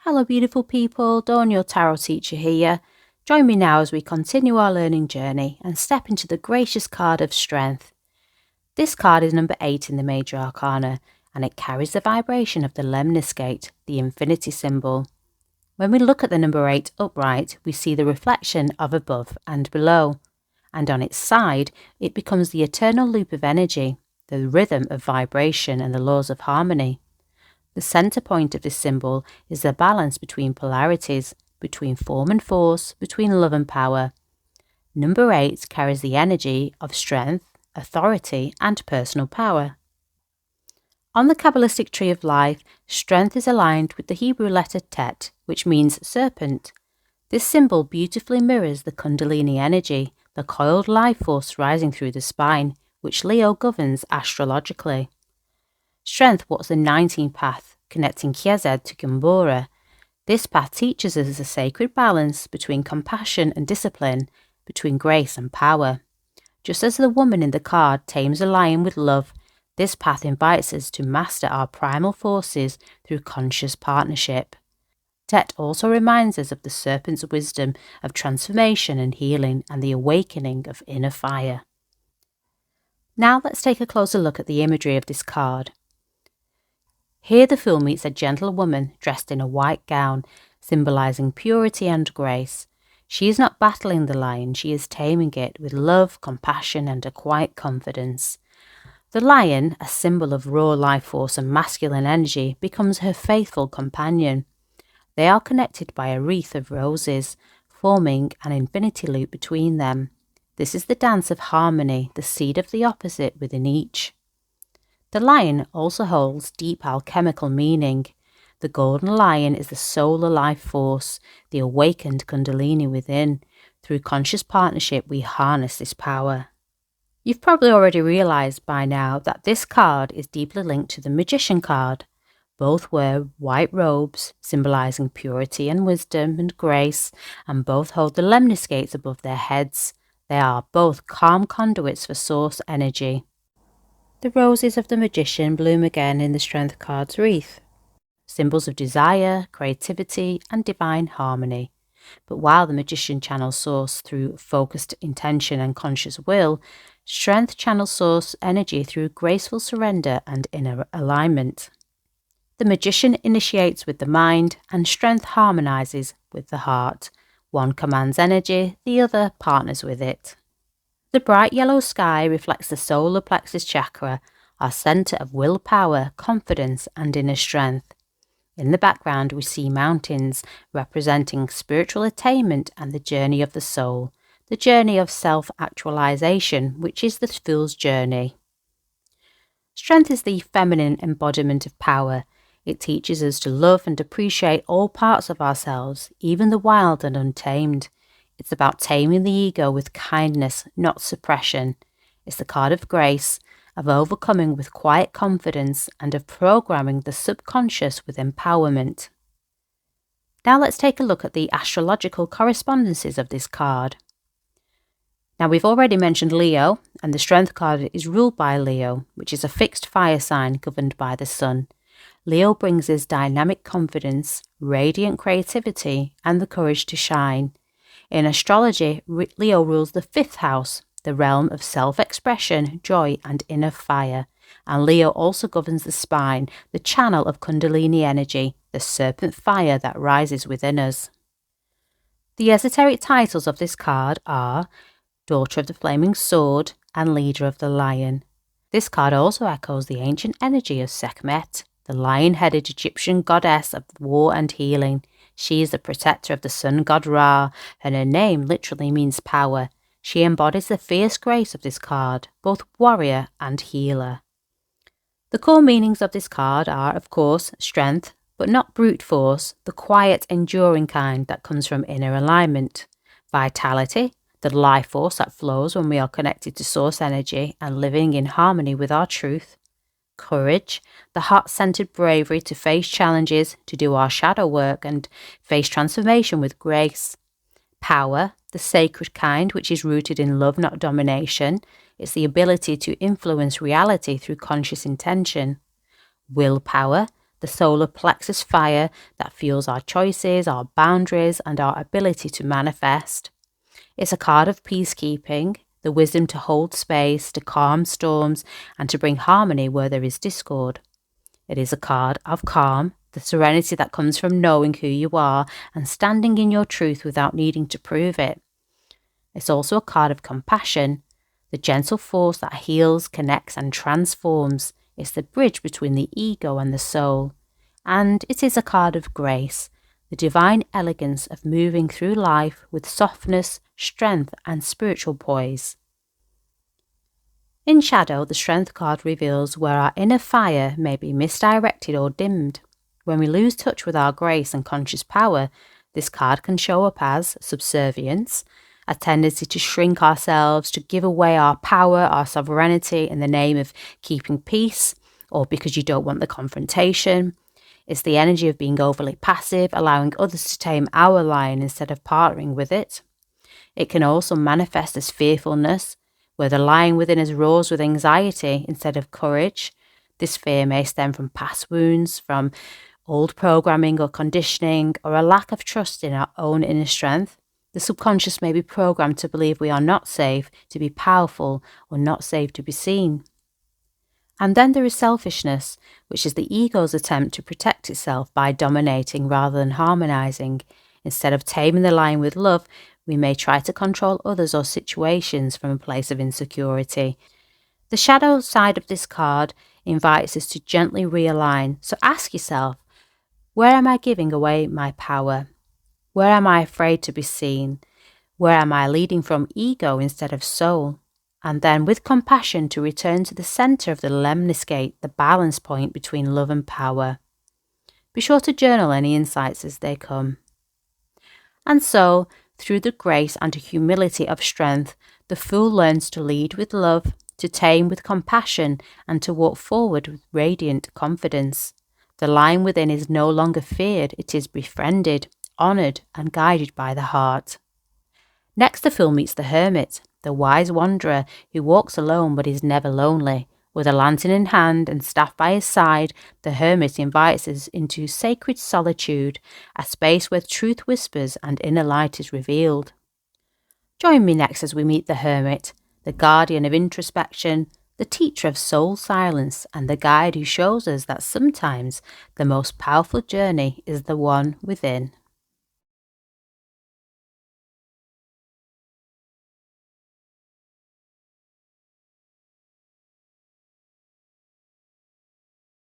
Hello beautiful people, Dawn your tarot teacher here. Join me now as we continue our learning journey and step into the gracious card of strength. This card is number 8 in the Major Arcana and it carries the vibration of the lemniscate, the infinity symbol. When we look at the number 8 upright, we see the reflection of above and below, and on its side it becomes the eternal loop of energy, the rhythm of vibration and the laws of harmony. The centre point of this symbol is the balance between polarities, between form and force, between love and power. Number 8 carries the energy of strength, authority, and personal power. On the Kabbalistic tree of life, strength is aligned with the Hebrew letter Tet, which means serpent. This symbol beautifully mirrors the Kundalini energy, the coiled life force rising through the spine, which Leo governs astrologically. Strength walks the 19th path, connecting Chariot to Gambora. This path teaches us a sacred balance between compassion and discipline, between grace and power. Just as the woman in the card tames a lion with love, this path invites us to master our primal forces through conscious partnership. Tet also reminds us of the serpent's wisdom of transformation and healing and the awakening of inner fire. Now let's take a closer look at the imagery of this card. Here the fool meets a gentle woman dressed in a white gown, symbolising purity and grace. She is not battling the lion, she is taming it with love, compassion and a quiet confidence. The lion, a symbol of raw life force and masculine energy, becomes her faithful companion. They are connected by a wreath of roses, forming an infinity loop between them. This is the dance of harmony, the seed of the opposite within each. The lion also holds deep alchemical meaning. The golden lion is the solar life force, the awakened Kundalini within. Through conscious partnership, we harness this power. You've probably already realised by now that this card is deeply linked to the Magician card. Both wear white robes, symbolising purity and wisdom and grace, and both hold the lemniscates above their heads. They are both calm conduits for source energy. The roses of the Magician bloom again in the Strength card's wreath, symbols of desire, creativity, and divine harmony. But while the Magician channels source through focused intention and conscious will, Strength channels source energy through graceful surrender and inner alignment. The Magician initiates with the mind, and Strength harmonizes with the heart. One commands energy, the other partners with it. The bright yellow sky reflects the solar plexus chakra, our centre of willpower, confidence and inner strength. In the background we see mountains representing spiritual attainment and the journey of the soul, the journey of self-actualization, which is the fool's journey. Strength is the feminine embodiment of power. It teaches us to love and appreciate all parts of ourselves, even the wild and untamed. It's about taming the ego with kindness, not suppression. It's the card of grace, of overcoming with quiet confidence, and of programming the subconscious with empowerment. Now let's take a look at the astrological correspondences of this card. Now we've already mentioned Leo, and the Strength card is ruled by Leo, which is a fixed fire sign governed by the sun. Leo brings us dynamic confidence, radiant creativity, and the courage to shine. In astrology, Leo rules the 5th house, the realm of self-expression, joy and inner fire. And Leo also governs the spine, the channel of Kundalini energy, the serpent fire that rises within us. The esoteric titles of this card are Daughter of the Flaming Sword and Leader of the Lion. This card also echoes the ancient energy of Sekhmet, the lion-headed Egyptian goddess of war and healing. She is the protector of the sun god Ra, and her name literally means power. She embodies the fierce grace of this card, both warrior and healer. The core meanings of this card are, of course, strength, but not brute force, the quiet, enduring kind that comes from inner alignment. Vitality, the life force that flows when we are connected to source energy and living in harmony with our truth. Courage, the heart-centered bravery to face challenges, to do our shadow work and face transformation with grace. Power, the sacred kind which is rooted in love, not domination. It's the ability to influence reality through conscious intention. Willpower, the solar plexus fire that fuels our choices, our boundaries, and our ability to manifest. It's a card of peacekeeping, the wisdom to hold space, to calm storms, and to bring harmony where there is discord. It is a card of calm, the serenity that comes from knowing who you are and standing in your truth without needing to prove it. It's also a card of compassion, the gentle force that heals, connects, and transforms. It's the bridge between the ego and the soul. And it is a card of grace, the divine elegance of moving through life with softness, strength, and spiritual poise. In shadow, the Strength card reveals where our inner fire may be misdirected or dimmed. When we lose touch with our grace and conscious power, this card can show up as subservience, a tendency to shrink ourselves, to give away our power, our sovereignty in the name of keeping peace, or because you don't want the confrontation. It's the energy of being overly passive, allowing others to tame our lion instead of partnering with it. It can also manifest as fearfulness, where the lion within us roars with anxiety instead of courage. This fear may stem from past wounds, from old programming or conditioning, or a lack of trust in our own inner strength. The subconscious may be programmed to believe we are not safe to be powerful or not safe to be seen. And then there is selfishness, which is the ego's attempt to protect itself by dominating rather than harmonizing. Instead of taming the lion with love, we may try to control others or situations from a place of insecurity. The shadow side of this card invites us to gently realign. So ask yourself, where am I giving away my power? Where am I afraid to be seen? Where am I leading from ego instead of soul? And then with compassion to return to the center of the lemniscate, the balance point between love and power. Be sure to journal any insights as they come. And so, through the grace and humility of strength, the fool learns to lead with love, to tame with compassion, and to walk forward with radiant confidence. The lion within is no longer feared, it is befriended, honoured, and guided by the heart. Next, the fool meets the hermit, the wise wanderer who walks alone but is never lonely. With a lantern in hand and staff by his side, the hermit invites us into sacred solitude, a space where truth whispers and inner light is revealed. Join me next as we meet the hermit, the guardian of introspection, the teacher of soul silence, and the guide who shows us that sometimes the most powerful journey is the one within.